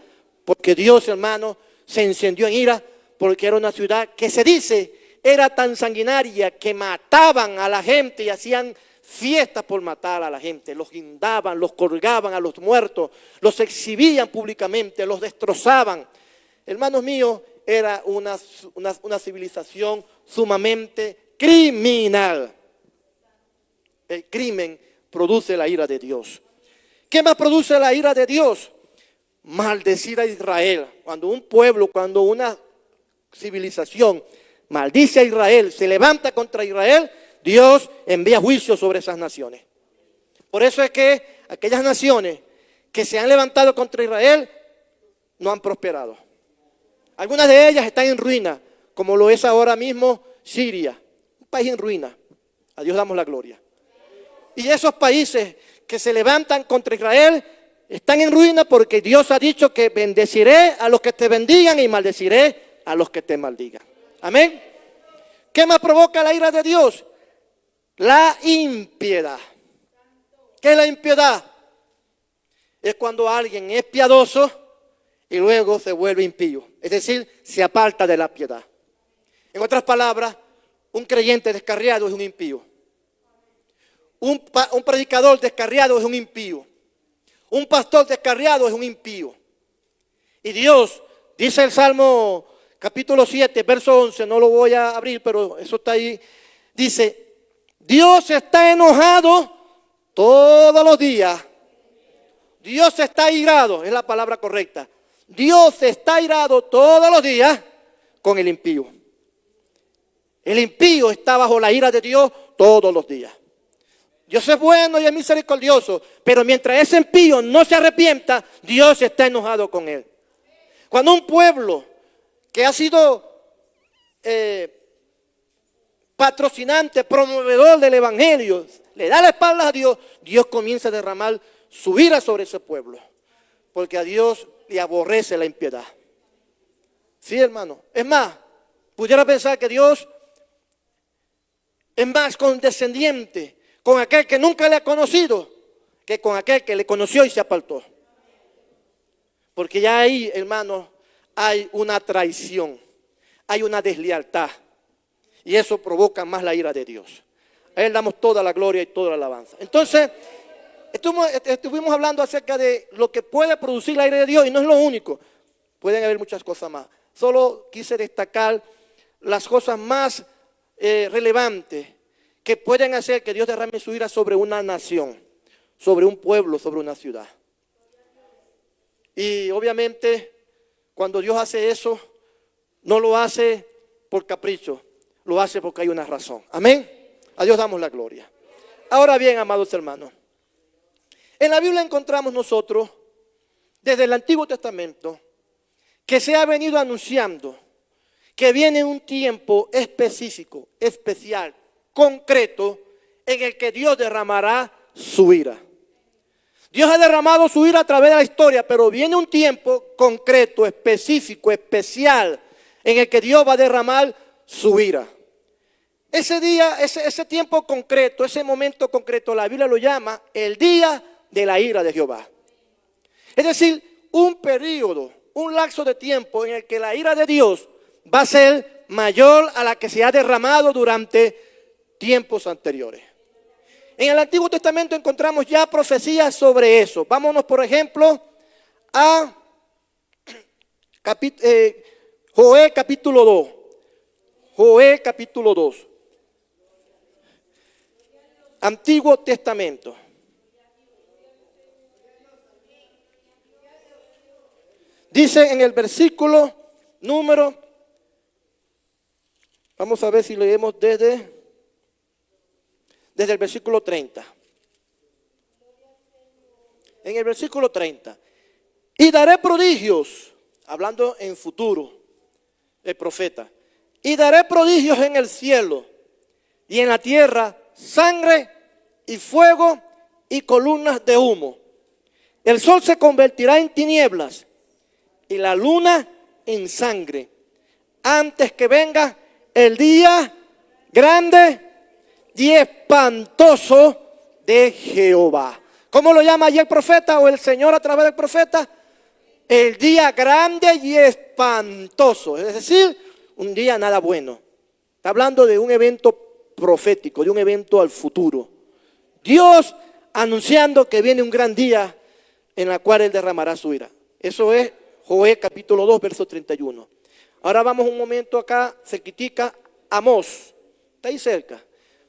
S1: porque Dios, hermano, se encendió en ira, porque era una ciudad que se dice era tan sanguinaria que mataban a la gente y hacían fiestas por matar a la gente. Los guindaban, los colgaban a los muertos, los exhibían públicamente, los destrozaban. Hermanos míos, era una civilización sumamente criminal. El crimen produce la ira de Dios. ¿Qué más produce la ira de Dios? Maldecir a Israel. Cuando un pueblo, cuando una civilización maldice a Israel, se levanta contra Israel, Dios envía juicio sobre esas naciones. Por eso es que aquellas naciones que se han levantado contra Israel no han prosperado. Algunas de ellas están en ruina, como lo es ahora mismo Siria, un país en ruina. A Dios damos la gloria. Y esos países que se levantan contra Israel están en ruina porque Dios ha dicho que bendeciré a los que te bendigan y maldeciré a los que te maldigan. Amén. ¿Qué más provoca la ira de Dios? La impiedad. ¿Qué es la impiedad? Es cuando alguien es piadoso y luego se vuelve impío. Es decir, se aparta de la piedad. En otras palabras, un creyente descarriado es un impío. Un predicador descarriado es un impío. Un pastor descarriado es un impío. Y Dios, dice el Salmo capítulo 7, verso 11, no lo voy a abrir, pero eso está ahí. Dice: Dios está enojado todos los días. Dios está irado, es la palabra correcta. Dios está irado todos los días con el impío. El impío está bajo la ira de Dios todos los días. Dios es bueno y es misericordioso, pero mientras ese impío no se arrepienta, Dios está enojado con él. Cuando un pueblo que ha sido patrocinante, promovedor del evangelio, le da la espalda a Dios, Dios comienza a derramar su ira sobre ese pueblo, porque a Dios le aborrece la impiedad. Sí, hermano. Es más, pudiera pensar que Dios es más condescendiente con aquel que nunca le ha conocido que con aquel que le conoció y se apartó. Porque ya ahí, hermano, hay una traición, hay una deslealtad, y eso provoca más la ira de Dios. A Él damos toda la gloria y toda la alabanza. Entonces, estuvimos hablando acerca de lo que puede producir la ira de Dios, y no es lo único. Pueden haber muchas cosas más. Solo quise destacar las cosas más relevantes que pueden hacer que Dios derrame su ira sobre una nación, sobre un pueblo, sobre una ciudad. Y obviamente, cuando Dios hace eso, no lo hace por capricho, lo hace porque hay una razón. Amén. A Dios damos la gloria. Ahora bien, amados hermanos, en la Biblia encontramos nosotros, desde el Antiguo Testamento, que se ha venido anunciando que viene un tiempo específico, especial, concreto, en el que Dios derramará su ira. Dios ha derramado su ira a través de la historia, pero viene un tiempo concreto, específico, especial, en el que Dios va a derramar su ira. Ese día, ese tiempo concreto, ese momento concreto, la Biblia lo llama el día de la ira de Jehová. Es decir, un periodo, un lapso de tiempo en el que la ira de Dios va a ser mayor a la que se ha derramado durante tiempos anteriores. En el Antiguo Testamento encontramos ya profecías sobre eso. Vámonos, por ejemplo, a Joel capítulo 2. Joel capítulo 2. Antiguo Testamento. Dice en el versículo número, vamos a ver si leemos desde el versículo 30. En el versículo 30. Y daré prodigios, hablando en futuro, el profeta. Y daré prodigios en el cielo y en la tierra, sangre y fuego y columnas de humo. El sol se convertirá en tinieblas y la luna en sangre, antes que venga el día grande y espantoso de Jehová. ¿Cómo lo llama allí el profeta o el Señor a través del profeta? El día grande y espantoso, es decir, un día nada bueno. Está hablando de un evento profético, de un evento al futuro. Dios anunciando que viene un gran día en el cual Él derramará su ira. Eso es Joel capítulo 2, verso 31. Ahora vamos un momento acá, cerquitica, Amós. Está ahí cerca.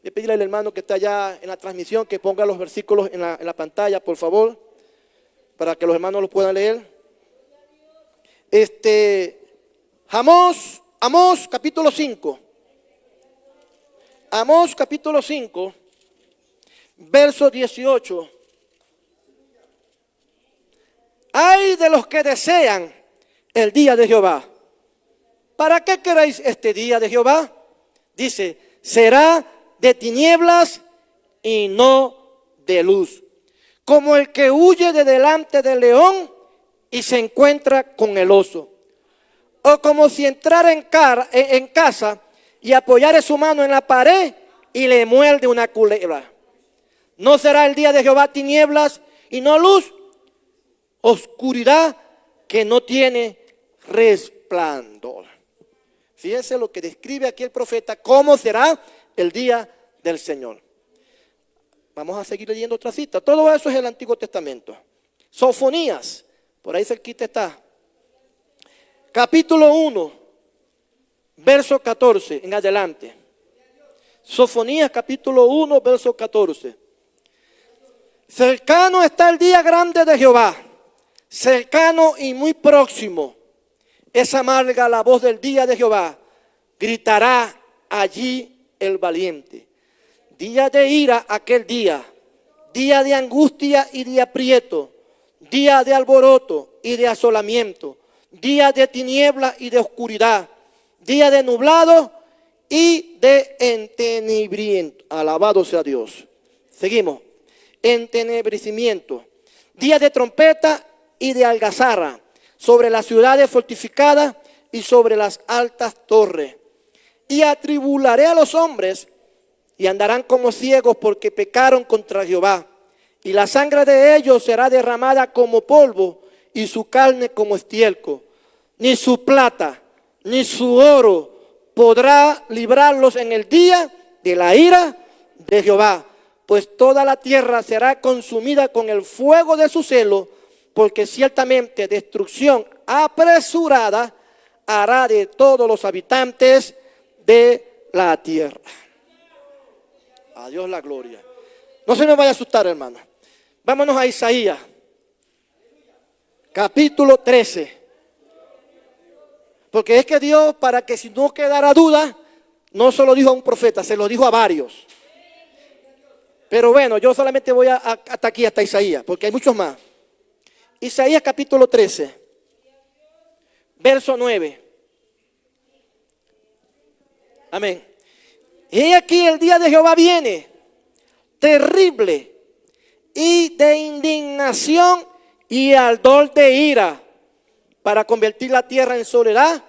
S1: Voy a pedirle al hermano que está allá en la transmisión que ponga los versículos en la pantalla, por favor, para que los hermanos los puedan leer. Amós capítulo 5. Amós capítulo 5, verso 18. Ay de los que desean el día de Jehová. ¿Para qué queréis este día de Jehová? Dice, será de tinieblas y no de luz. Como el que huye de delante del león y se encuentra con el oso. O como si entrara en casa y apoyare su mano en la pared y le muerde una culebra. ¿No será el día de Jehová tinieblas y no luz? Oscuridad que no tiene resplandor. Fíjense lo que describe aquí el profeta, cómo será el día del Señor. Vamos a seguir leyendo otra cita. Todo eso es el Antiguo Testamento. Sofonías, por ahí cerquita está. Capítulo 1, verso 14 en adelante. Sofonías capítulo 1, verso 14. Cercano está el día grande de Jehová, cercano y muy próximo. Es amarga la voz del día de Jehová, gritará allí el valiente. Día de ira aquel día, día de angustia y de aprieto, día de alboroto y de asolamiento, día de tiniebla y de oscuridad, día de nublado y de entenebrimiento. Alabado sea Dios. Seguimos. Entenebrecimiento, día de trompeta y de algazarra, sobre las ciudades fortificadas y sobre las altas torres. Y atribularé a los hombres y andarán como ciegos porque pecaron contra Jehová. Y la sangre de ellos será derramada como polvo y su carne como estiércol. Ni su plata ni su oro podrá librarlos en el día de la ira de Jehová. Pues toda la tierra será consumida con el fuego de su celo, porque ciertamente destrucción apresurada hará de todos los habitantes de la tierra. A Dios la gloria. No se nos vaya a asustar, hermano. Vámonos a Isaías, capítulo 13. Porque es que Dios, para que si no quedara duda, no solo dijo a un profeta, se lo dijo a varios. Pero bueno, yo solamente voy hasta aquí, hasta Isaías, porque hay muchos más. Isaías capítulo 13, verso 9. Amén. Y aquí el día de Jehová viene, terrible, y de indignación y ardor de ira, para convertir la tierra en soledad,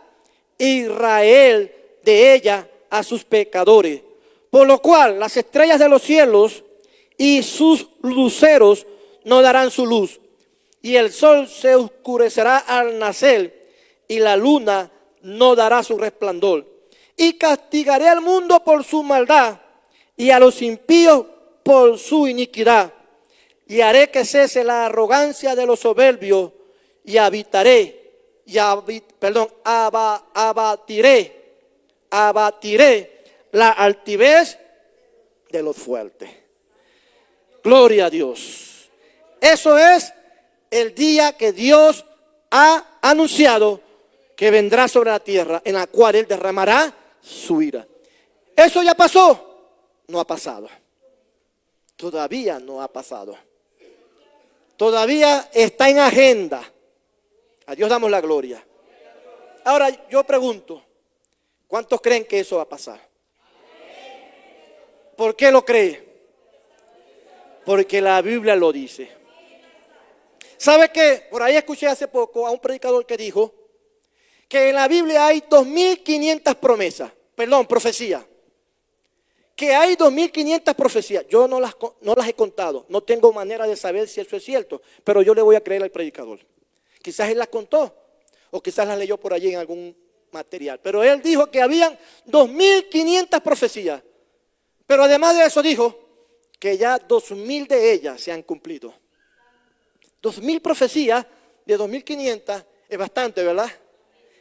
S1: Israel de ella a sus pecadores. Por lo cual las estrellas de los cielos y sus luceros no darán su luz, y el sol se oscurecerá al nacer, y la luna no dará su resplandor. Y castigaré al mundo por su maldad, y a los impíos por su iniquidad. Y haré que cese la arrogancia de los soberbios, y abatiré la altivez de los fuertes. Gloria a Dios. Eso es el día que Dios ha anunciado que vendrá sobre la tierra, en la cual Él derramará su ira. ¿Eso ya pasó? No ha pasado. Todavía no ha pasado. Todavía está en agenda. A Dios damos la gloria. Ahora yo pregunto, ¿cuántos creen que eso va a pasar? ¿Por qué lo cree? Porque la Biblia lo dice. ¿Sabe qué? Por ahí escuché hace poco a un predicador que dijo que en la Biblia hay 2500 profecías. Que hay 2500 profecías. Yo no las he contado. No tengo manera de saber si eso es cierto. Pero yo le voy a creer al predicador. Quizás él las contó. O quizás las leyó por allí en algún material. Pero él dijo que habían 2500 profecías. Pero además de eso dijo que ya 2000 de ellas se han cumplido. 2000 profecías de 2500 es bastante, ¿verdad?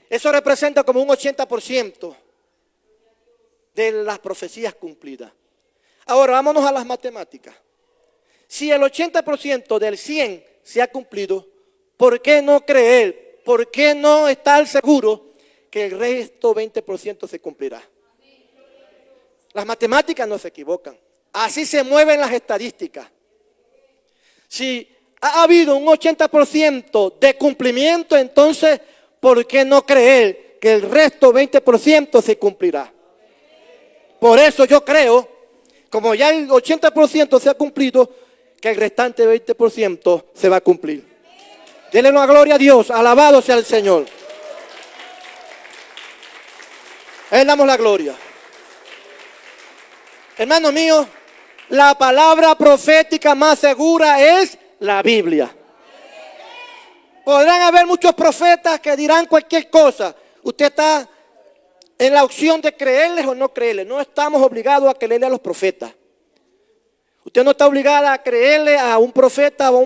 S1: Eso representa como un 80% de las profecías cumplidas. Ahora vámonos a las matemáticas. Si el 80% del 100 se ha cumplido, ¿por qué no creer? ¿Por qué no estar seguro que el resto 20% se cumplirá? Las matemáticas no se equivocan. Así se mueven las estadísticas. Si ha habido un 80% de cumplimiento, entonces, ¿por qué no creer que el resto 20% se cumplirá? Por eso yo creo, como ya el 80% se ha cumplido, que el restante 20% se va a cumplir. Denle la gloria a Dios, alabado sea el Señor. A Él damos la gloria. Hermano mío, la palabra profética más segura es la Biblia. Podrán haber muchos profetas que dirán cualquier cosa. Usted está en la opción de creerles o no creerles. No estamos obligados a creerle a los profetas. Usted no está obligada a creerle a un profeta o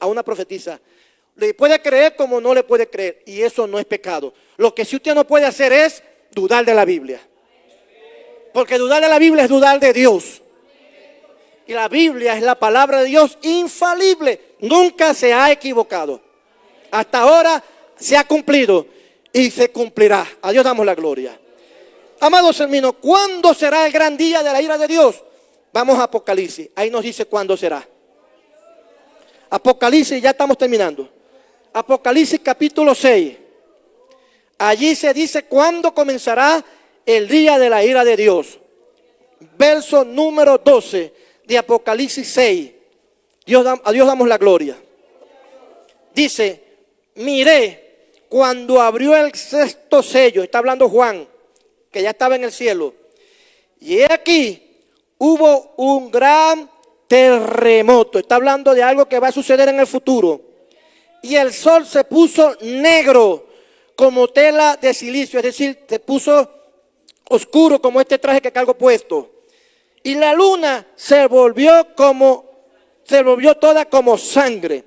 S1: a una profetisa. Le puede creer como no le puede creer. Y eso no es pecado. Lo que sí usted no puede hacer es dudar de la Biblia. Porque dudar de la Biblia es dudar de Dios. Y la Biblia es la palabra de Dios infalible. Nunca se ha equivocado. Hasta ahora se ha cumplido y se cumplirá. A Dios damos la gloria. Amados hermanos, ¿cuándo será el gran día de la ira de Dios? Vamos a Apocalipsis. Ahí nos dice cuándo será. Apocalipsis, ya estamos terminando. Apocalipsis capítulo 6. Allí se dice cuándo comenzará el día de la ira de Dios. Verso número 12 de Apocalipsis 6. A Dios damos la gloria. Dice, miré cuando abrió el sexto sello. Está hablando Juan, que ya estaba en el cielo. Y he aquí, hubo un gran terremoto. Está hablando de algo que va a suceder en el futuro. Y el sol se puso negro como tela de silicio. Es decir, se puso oscuro como este traje que cargo puesto. Y la luna se volvió toda como sangre.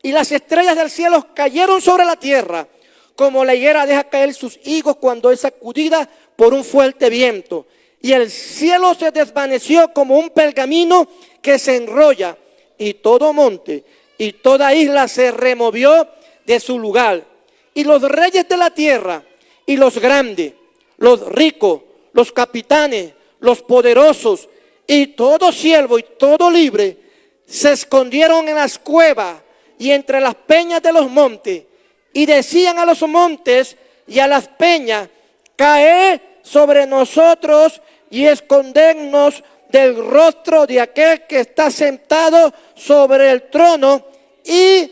S1: Y las estrellas del cielo cayeron sobre la tierra, como la higuera deja caer sus higos cuando es sacudida por un fuerte viento. Y el cielo se desvaneció como un pergamino que se enrolla, y todo monte y toda isla se removió de su lugar. Y los reyes de la tierra, y los grandes, los ricos, los capitanes, los poderosos, y todo siervo y todo libre, se escondieron en las cuevas y entre las peñas de los montes, y decían a los montes y a las peñas, caed sobre nosotros y escondernos del rostro de aquel que está sentado sobre el trono y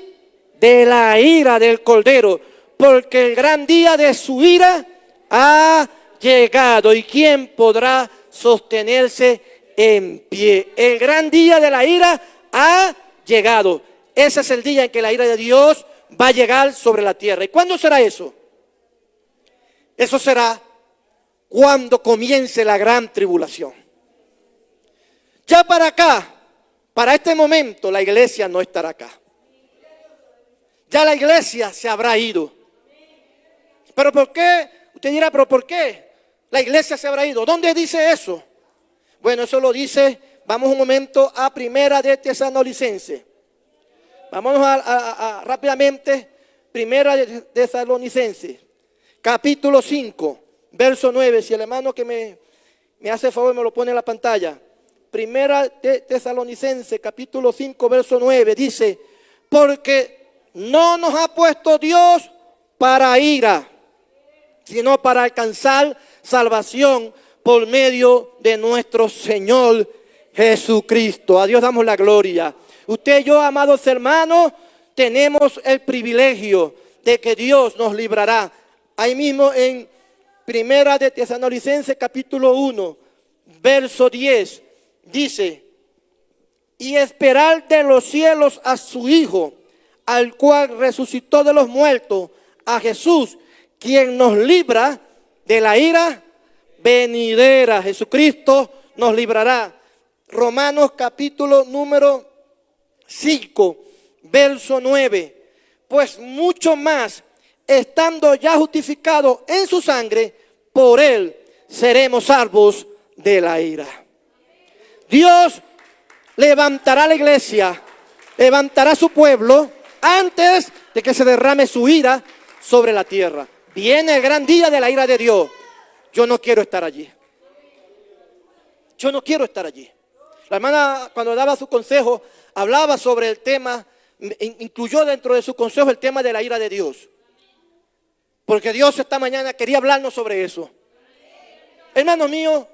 S1: de la ira del Cordero, porque el gran día de su ira ha llegado. ¿Y quién podrá sostenerse en pie? El gran día de la ira ha llegado. Ese es el día en que la ira de Dios va a llegar sobre la tierra. ¿Y cuándo será eso? Eso será cuando comience la gran tribulación. Ya para acá, para este momento, la iglesia no estará acá. Ya la iglesia se habrá ido. ¿Pero por qué? Usted dirá, ¿pero por qué la iglesia se habrá ido? ¿Dónde dice eso? Bueno, eso lo dice, vamos un momento a Primera de Tesalonicenses. Vámonos rápidamente, Primera de Tesalonicenses, capítulo 5, verso 9. Si el hermano que me hace el favor me lo pone en la pantalla. Primera de Tesalonicenses, capítulo 5, verso 9, dice, porque No nos ha puesto Dios para ira, sino para alcanzar salvación por medio de nuestro Señor Jesucristo. A Dios damos la gloria. Usted y yo, amados hermanos, tenemos el privilegio de que Dios nos librará. Ahí mismo en Primera de Tesalonicenses capítulo 1, verso 10, dice: y esperar de los cielos a su Hijo, al cual resucitó de los muertos, a Jesús, quien nos libra de la ira venidera. Jesucristo nos librará. Romanos capítulo número 5, verso 9. Pues mucho más, estando ya justificados en su sangre, por él seremos salvos de la ira. Dios levantará la iglesia, levantará su pueblo antes de que se derrame su ira sobre la tierra. Viene el gran día de la ira de Dios. Yo no quiero estar allí. Yo no quiero estar allí. La hermana, cuando daba su consejo, hablaba sobre el tema, incluyó dentro de su consejo el tema de la ira de Dios. Porque Dios esta mañana quería hablarnos sobre eso. Hermano mío,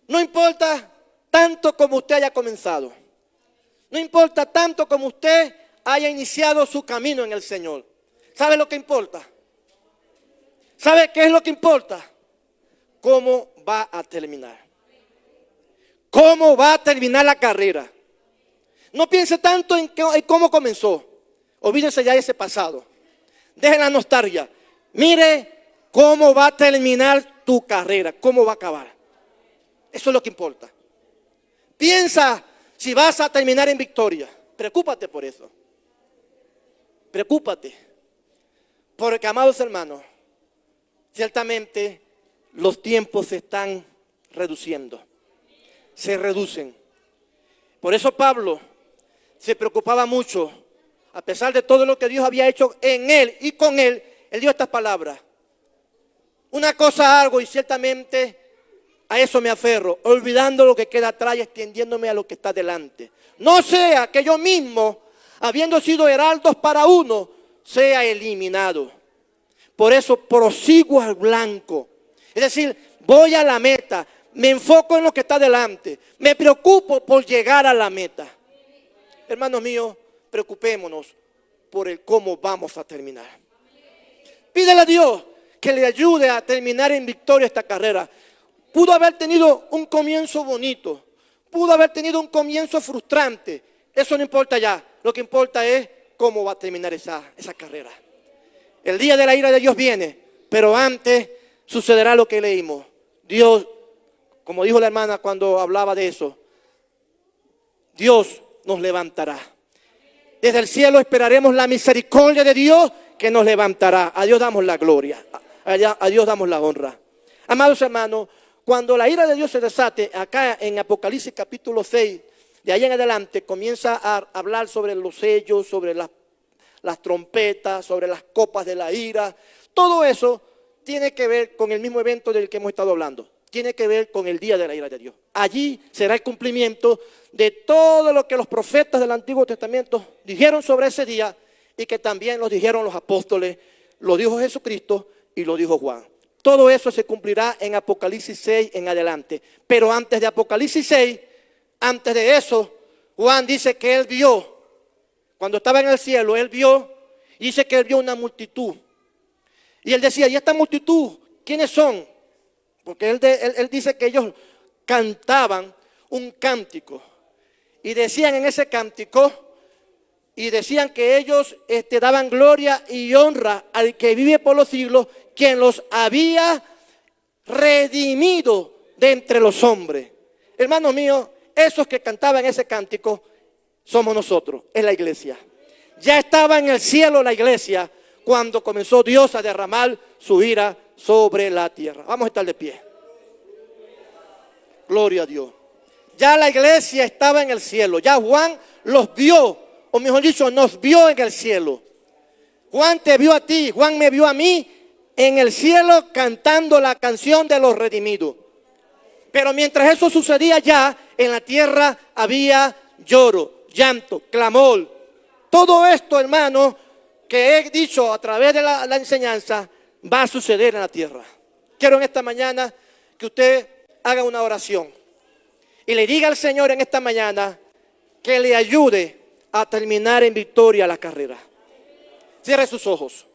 S1: no importa tanto como usted haya comenzado. No importa tanto como usted haya iniciado su camino en el Señor. ¿Sabe lo que importa? ¿Sabe qué es lo que importa? ¿Cómo va a terminar? ¿Cómo va a terminar la carrera? No piense tanto en cómo comenzó. Olvídese ya de ese pasado. Deje la nostalgia. Mire cómo va a terminar tu carrera. Cómo va a acabar. Eso es lo que importa. Piensa si vas a terminar en victoria. Preocúpate por eso. Preocúpate. Porque, amados hermanos, ciertamente los tiempos se están reduciendo. Se reducen. Por eso Pablo se preocupaba mucho. A pesar de todo lo que Dios había hecho en él y con él, él dio estas palabras: una cosa hago y ciertamente a eso me aferro, olvidando lo que queda atrás y extendiéndome a lo que está delante. No sea que yo mismo, habiendo sido heraldos para uno, sea eliminado. Por eso prosigo al blanco. Es decir, voy a la meta, me enfoco en lo que está delante, me preocupo por llegar a la meta. Hermanos míos, preocupémonos por el cómo vamos a terminar. Pídele a Dios que le ayude a terminar en victoria esta carrera. Pudo haber tenido un comienzo bonito, pudo haber tenido un comienzo frustrante. Eso no importa ya. Lo que importa es cómo va a terminar esa carrera. El día de la ira de Dios viene, pero antes sucederá lo que leímos. Dios, como dijo la hermana cuando hablaba de eso, Dios nos levantará. Desde el cielo esperaremos la misericordia de Dios que nos levantará. A Dios damos la gloria, a Dios damos la honra. Amados hermanos, cuando la ira de Dios se desate, acá en Apocalipsis capítulo 6, de ahí en adelante comienza a hablar sobre los sellos, sobre las trompetas, sobre las copas de la ira. Todo eso tiene que ver con el mismo evento del que hemos estado hablando. Tiene que ver con el día de la ira de Dios. Allí será el cumplimiento de todo lo que los profetas del Antiguo Testamento dijeron sobre ese día y que también lo dijeron los apóstoles, lo dijo Jesucristo y lo dijo Juan. Todo eso se cumplirá en Apocalipsis 6 en adelante. Pero antes de Apocalipsis 6, antes de eso, Juan dice que él vio, cuando estaba en el cielo, él vio, dice que él vio una multitud. Y él decía, ¿y esta multitud quiénes son? Porque él dice que ellos cantaban un cántico. Y decían en ese cántico, y decían que ellos daban gloria y honra al que vive por los siglos, quien los había redimido de entre los hombres. Hermanos míos, esos que cantaban ese cántico somos nosotros, es la iglesia. Ya estaba en el cielo la iglesia cuando comenzó Dios a derramar su ira sobre la tierra. Vamos a estar de pie. Gloria a Dios. Ya la iglesia estaba en el cielo. Ya Juan los vio, o mejor dicho, nos vio en el cielo. Juan te vio a ti, Juan me vio a mí en el cielo cantando la canción de los redimidos. Pero mientras eso sucedía ya, en la tierra había lloro, llanto, clamor. Todo esto, hermano, que he dicho a través de la enseñanza, va a suceder en la tierra. Quiero en esta mañana que usted haga una oración y le diga al Señor en esta mañana que le ayude a terminar en victoria la carrera. Cierre sus ojos.